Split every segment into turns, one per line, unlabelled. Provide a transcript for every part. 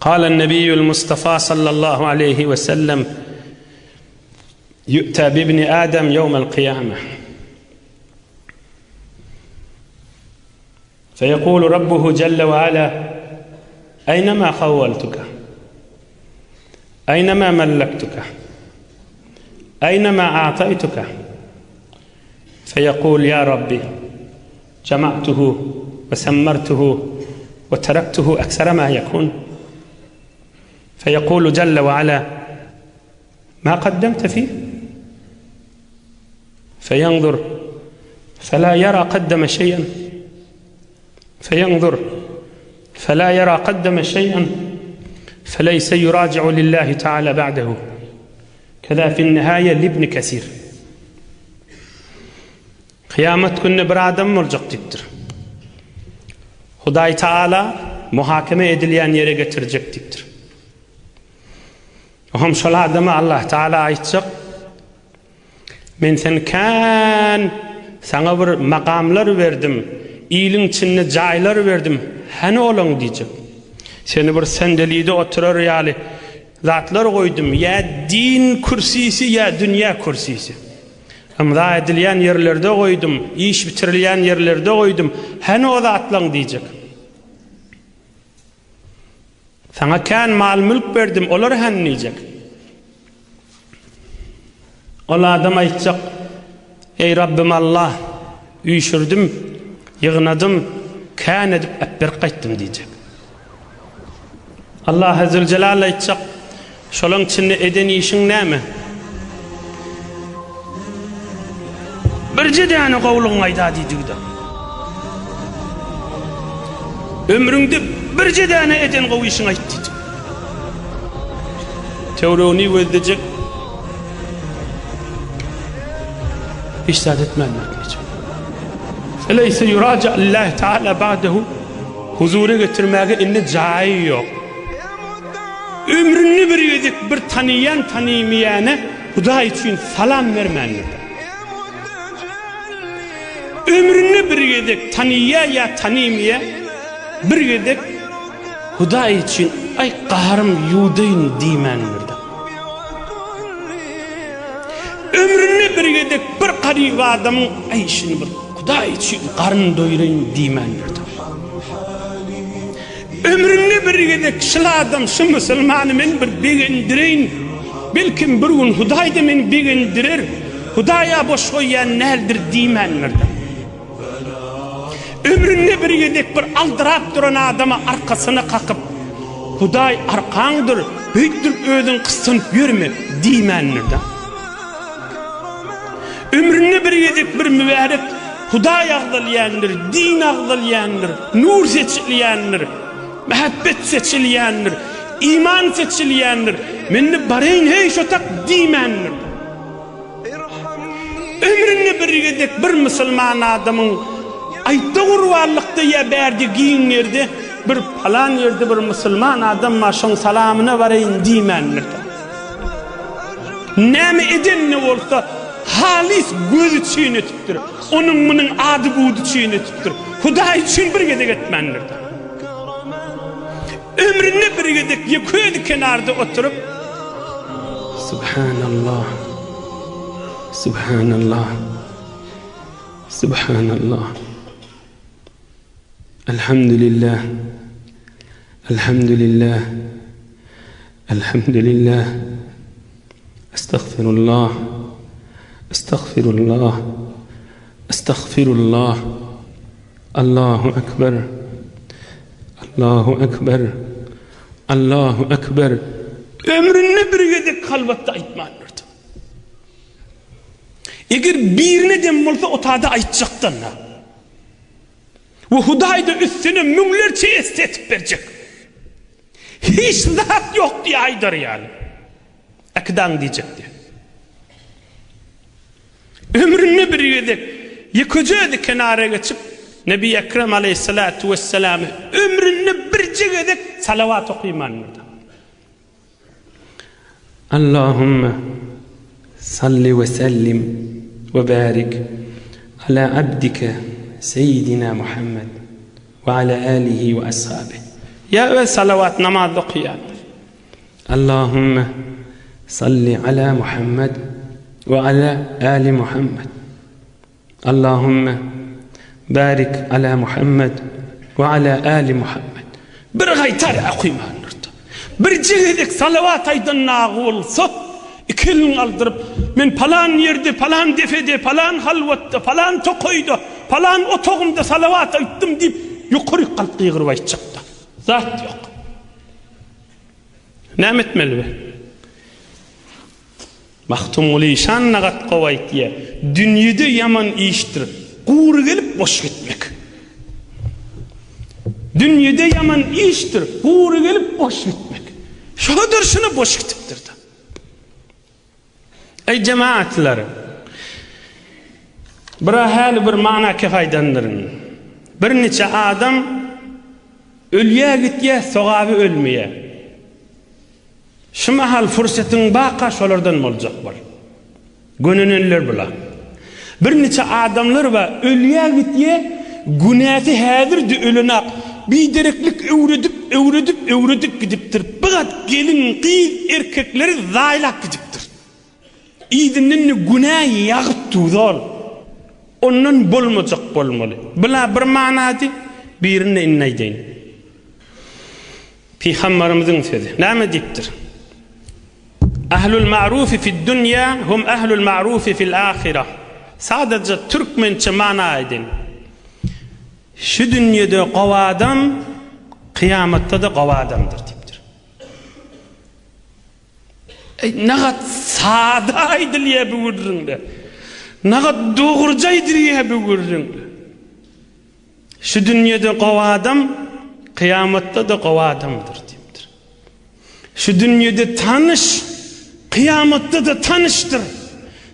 قال النبي المصطفى صلى الله عليه وسلم يؤتى بابن آدم يوم القيامة فيقول ربه جل وعلا أينما خولتك أينما ملكتك أينما أعطيتك فيقول يا ربي جمعته وسمرته وتركته أكثر ما يكون فيقول جل وعلا ما قدمت فيه فينظر فلا يرى قدم شيئا فينظر فلا يرى قدم شيئا فليس يراجع لله تعالى بعده. كذا في النهاية لابن كثير kıyamet günü bir adam murcaktıktır. Huday Teala muhakeme edilen yere getirecektir. Ohum şol adama Allah Teala aytacak, men sen kan sana bir makamlar verdim, iyiliğin içinde caylar verdim, hani olun diyecek. Seni bir sendelide oturur yali zatlar koydum, ya din kürsisi ya dünya kürsisi. Amza edilen yerlerde koydum, iş bitirilen yerlerde koydum, hani o zatlan diyecek. Sana kan mal mülk verdim, olar hani diyecek. Ola adam aytacak, ey Rabbim Allah, uyuşurdum, yığnadım, kan edip bir qaytdım diyecek. Allah Azze ve Celle aytacak, şolun içinde eden işin näme? Birce däne gowluň aýda diýdi. Ömrüňde birce däne eden gowy işiň aýtdy. Teoriyony öldürecek. İştahat etmeli. Feleyse yuraca Allah Teala ba'dehu huzura getirmege inne cayi yok. Ömrünü bir yedik bir tanıyan tanımayana Huda için salam vermendir. Ömrünü bir yedik tanıya ya tanımaya bir yedik Huda için ay qaharım yudayn dimendir. Ömrünü bir yedik bir qarib adamın ay işini bir Huda için qarın doyurayım dimendir. Ömrünü bir yedik şıl adam şu musulmanı men bir begindirin belkim bir gün Hudayda men begindirir Hudaya boş koyan neldir dimendir. Ömrünü bir yedik bir aldırap duran adama arkasını kakıp Huday arkandır büyüktür ödün kıstınıp yürüme dimendir. Ömrünü bir yedik bir mübarek Huday ağdalayandır, din ağdalayandır, nur seçiliyandır, mehabbet seçiliyandır, iman seçiliyandır. Menne barayn hey şotak dimendir. Ömrünü bir yedik bir Müslüman adamın ayda urvallıkta ya berdi giyinirdi, bir falan yerde bir Müslüman adam maşın salamına varayın dimendir. Näme eden ne olsa halis gözü çiğne tuttur. Onun bunun adı budu çiğne tuttur. Huda için bir gedek etmendir. Ömrünü bir gedek yıkıyordu kenarda oturup Subhanallah Subhanallah Subhanallah Elhamdülillah Elhamdülillah Elhamdülillah Estağfirullah Estağfirullah Estağfirullah Allahu Ekber Allahu Ekber Allahu Ekber. Ömrünü bir gedek kalbatta aytmanırdı. Eğer birine dem bolsa otada aytjakdan ve Hudayda üstüne münglerçe estetip berjek. Hiç zat yok diye aydar yani. Akdan diyecekti. Ömrünü bir gedek yıkıcıydı kenara geçip Nebi Ekrem Aleyhissalatu vesselam ömrünü birce gedek salavat okuymanırdı. Allahümme salli ve sellim ve barik ala abdike seyyidina Muhammed ve ala alihi ve ashabihi. Ya ve salavat namaz okuyanlar. Allahümme salli ala Muhammed ve ala ali Muhammed. Allahümme barik ala Muhammed ve ala ali Muhammed. Bir gaytar okuymanırdı. Bir cihidik salavat aydan nağılsa, ikilin aldırıp, men falan yerde, falan defede, falan halvatta, falan tokoyda, falan otoğumda salavat aytdım deyip, yukarı kalp yığırvay çıktı. Zat yok. Ne etmeli be? Mahtumul işan nagat kovayt diye. Dünyada yaman iştir. Kuğru gelip boş gitmek. Dünyada yaman iştir. Kuğru gelip boş gitmek. Şudur şunu boş gitiptirdi. Ey cemaatları. Bir hal bir mana kefaydanların. Bir neçe adam ölüye gitye, soğabı ölmeye. Şu mahal fırsatın baqa şolardan olacak var. Gönünenler bula. Bir neçe adamlar var ölüye gitye, günahı hadirdi ölünak. Bir direklik öwredip gidiptir. Bigat gelin kıyıl erkekleri zaylak gidiptir. İdinin günahı yağıt tuğdal. Ondan bolmayacak bolmalı. Bila bir manadı birine innaydeyn. Peygamberimizin sözü. Ne diptir? Ahlul ma'rufi fid dünya hum ahlul ma'rufi fil ahire. Sadece Türkmençe mana edin. Şu dünyada qavadam, kıyamette de qavadamdır diptir. Nagat sadaydı liye bugürründe. Nagat doğurcaydı liye bugürründe. Şu dünyada qavadam, kıyamette de qavadamdır diptir. Şu dünyada tanış, kıyamette de tanıştır.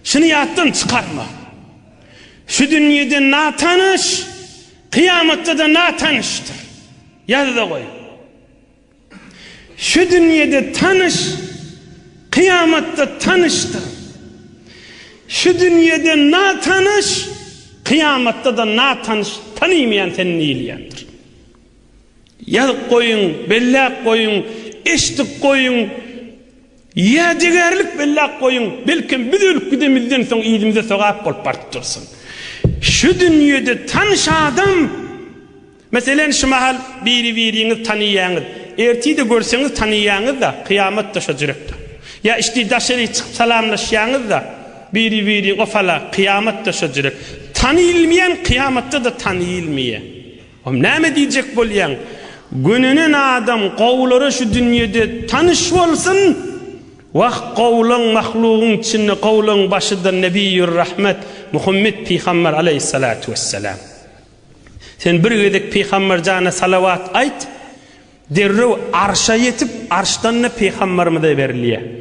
Şunu yattan çıkarma. Şu dünyada na tanış, kıyamette de na tanıştır. Yazda koy. Şu dünyada tanış, kıyamette tanıştır. Şu dünyada na tanış, kıyamette de na tanış. Tanıymayan senin iyiliyandır. Yaz koyun, bellak koyun, eştik koyun, ya digerlik bellak koyun. Belki bir ölüp gidemizden son iyiliğimize soğap bol partırsın. Şu dünyada tanış adam, mesela şu mahal biriniz tanıyanız, ertiyi de görseniz tanıyanız da kıyamet taşacırekta. Ya işte daşarı çıkıp salamlaşyanız da biri o fala kıyamet taşacırek. Tanıyılmayan kıyamette de tanıyılmaya. Ne diyecek bolyan? Gününün adam qavları şu dünyada tanış olsun. Vah qavlan mahluğun içinde qavlan başıdır Nebiyyur Rahmet Muhammed Peygamber aleyhissalatu vesselam. Sen bir gedek Peygamber cana salavat ayt. Derrev arşa yetip arştan Peygamberimize veriliye.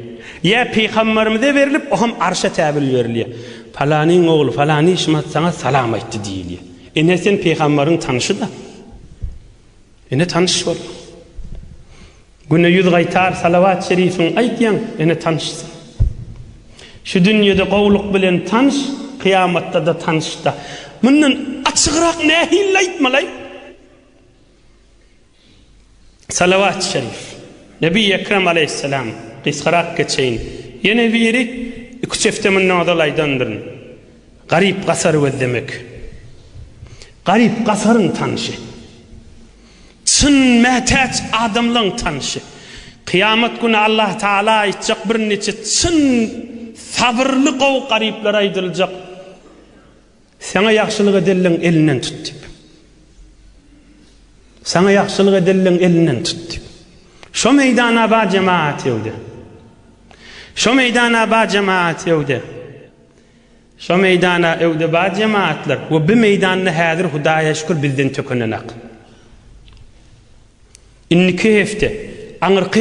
Ya Peygamberimize verilip o hem arşa tabil veriliye. Falanin oğlu falani işmat sana salam ayttı deyiliye. Ne sen Peygamberin tanışı da. Ne tanış var. Güne yüz gaytar salavat şerifin aytyan ne tanışsın. Şu dünyada qavluq bilen tanış, kıyamette de tanışta. Bunun açıqraq nehil aytmalay. Salavat şerif. Nebi Ekrem aleyhisselam qisqaraq geçeyin. Yine biri iki çeftemin nadalaydandır. Garip qasar ve demek. Garip qasarın tanışı. Çın mehtaç adamların tanışı. Kıyamet günü Allah Teala aytacak bir neçe çın sabırlı qav garipler aydılacak. Sana yaxşılık edellen elinden tut dip. Sana yaxşılık edellen elinden tut dip. Şu meydana ba cemaat evde. Şu meydana ba cemaat evde. Şu meydana evde ba cemaatler. Ve bir meydanını hadir Hudaya şükür bizden tökünenak. İnni keyfte, anır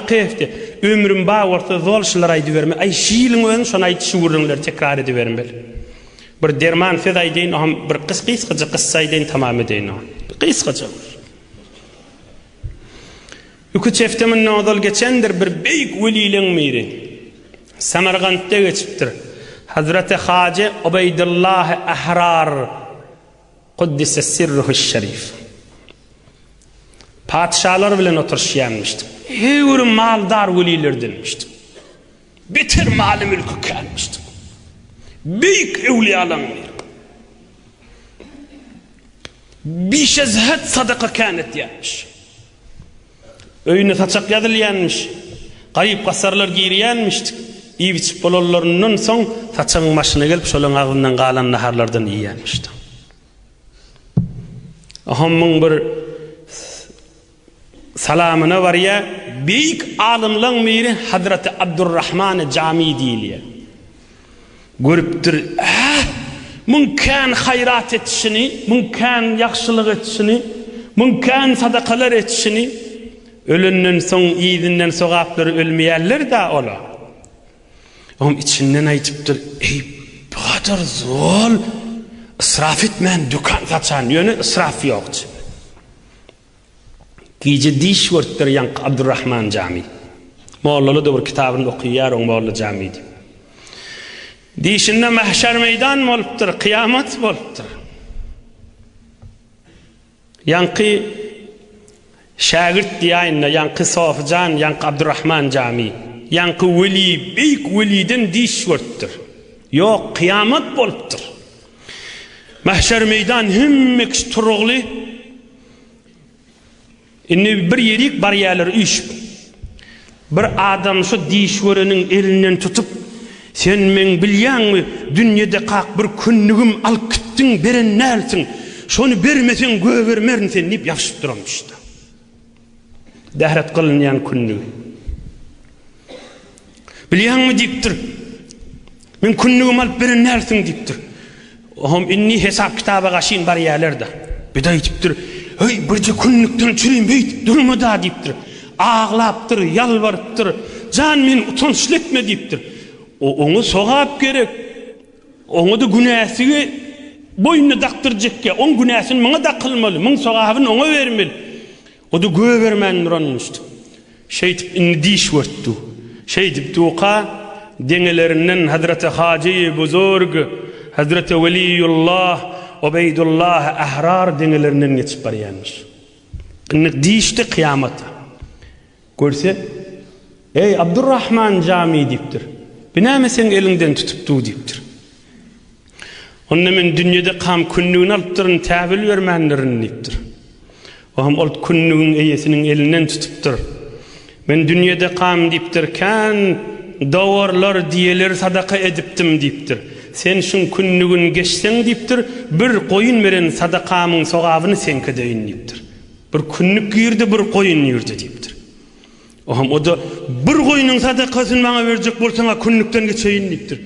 keyfte, ömrüm bağ orta zolşılar aydı verme. Ay şiilin ön şuna aydı şuurunlar tekrar ediverim bel. Bir derman feda aydeyin, bir qısqıcı qıssa aydeyin tamam edeyin. Qısqıcı. Yükü çeftemin nodal geçendir bir beyik velilin miri. Samarqand'da geçiptir. Hazreti Hace Ubeydullah Ahrar Kuddise sirruhu şerif. Padşalar bilen oturuşyanmıştı. Her maldar velilerdenmişti. Beter malı mülkü kalmıştı. Büyük evliyalanlar. Bir şezhet sadaka kânet yanmış. Öyüne taçak yadılyanmış. Kayıp kasarlar giyriyanmıştı. İyi biçip bolollarının son taçağın başına gelip şolun ağından kalan naharlardan iyi yanmıştı. Ahamın bir salamına var ya, büyük alımlan biri Hazreti Abdurrahman Cami diyiliye. Görüptür, mümkün hayrat etişini, mümkün yakşılık etişini, mümkün sadakalar etişini, ölünden son iyidinden sogapları ölmeyenler de ola. Ama içinden aytıptır, ey bu kadar zor, ısraf etmeyen dükkan saçan yönü ısraf yoktu. Gece diş vurttur Yankı Abdurrahman Cami. Mollalı da bir kitabını okuyar o Molla Cami'di. Dişinde mahşer meydan mı oluptur, kıyamet mi oluptur? Yankı şagirt diyayınla, Yankı Sofcan, Yankı Abdurrahman Cami. Yankı veli, büyük veliden diş vurttur. Yok, kıyamet oluptur. Mahşer meydan himmek turuğlu, inni bir yerik bariyerler işip, bir adam şu dişvörünün elinden tutup, sen men bilyan mı, dünyada kalk bir künnügüm al küttün beren nersin, şonu bermesen gövermerin sen deyip yapışıp durmuştu. Dehret kılınyan künnügü. Bilyan mı deyiptir, men künnügüm al beren nersin deyiptir. Ohum inni hesap kitaba kaşin bariyerlerde. Bir de deyiptir, hey birce künnükten çürüyüm beyt durma da deyiptir. Ağlaptır, yalvarıptır, can men utançlıkma deyiptir. Onu soğap gerek. Onu da günahsını boynuna daktıracak ya. On günahsını bana da kılmalı. Mon soğabını ona vermeli. O da göğe vermen nuranmıştı. Şeytip inni diş vurttu. Şeytip tuqa dengelerinden Hazreti Hacı Buzurg, Hazreti Veliyullah, Ubeydullah Ahrar dengelerinden geçip barayanmış. İnnik dişti kıyamata. Görse, ey Abdurrahman Cami deyiptir. Biname sen elinden tutup du deyiptir. Onun men dünyada kam künnüğünü alıptırın, tavil vermenlerin deyiptir. O hem ol künnüğün eyesinin elinden tutuptur. Men dünyada kam deyiptir, kan davarlar diyeler sadaka ediptim deyiptir. Sen şun künnüğün geçsen deyiptir, bir koyun veren sadakamın soğabını sen kedeyin deyiptir. Bir künnük yürüdü, bir koyun yürüdü deyiptir. O da bir koyunun sadakasını bana verecek bolsana künnükten geçeyin deyiptir.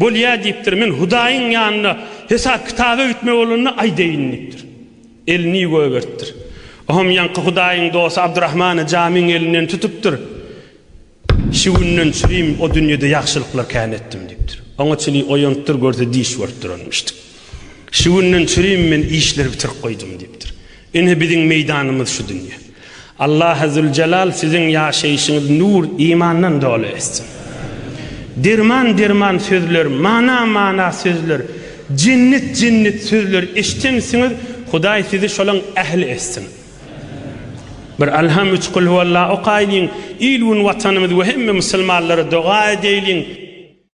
Bol ya deyiptir, men Hudayın yanına hesap kitabı gitme olunna ay deyin deyiptir. Elini göverttir. Ohum yankı Hudayın dostu Abdurrahman Cami'nin elinden tutuptur. Şu günden süreyim o dünyada yaxşılıklar kan ettim deyiptir. Ona çili oyuntur görse diş vurttur olmuştuk. Şu günden süreyim men işleri bitir koydum deyiptir. Ene bizim meydanımız şu dünya. Allah Azze Celal sizin yaşayışınız nur imandan dolu etsin. Dirman sözler, mana sözler, cennet sözler iştemsiniz, Huday sizi şolan ehli etsin. Bir alham üç kul huvallahu qaylin, ilun vatanımız ve hemme Müslümanlara dua edeylin.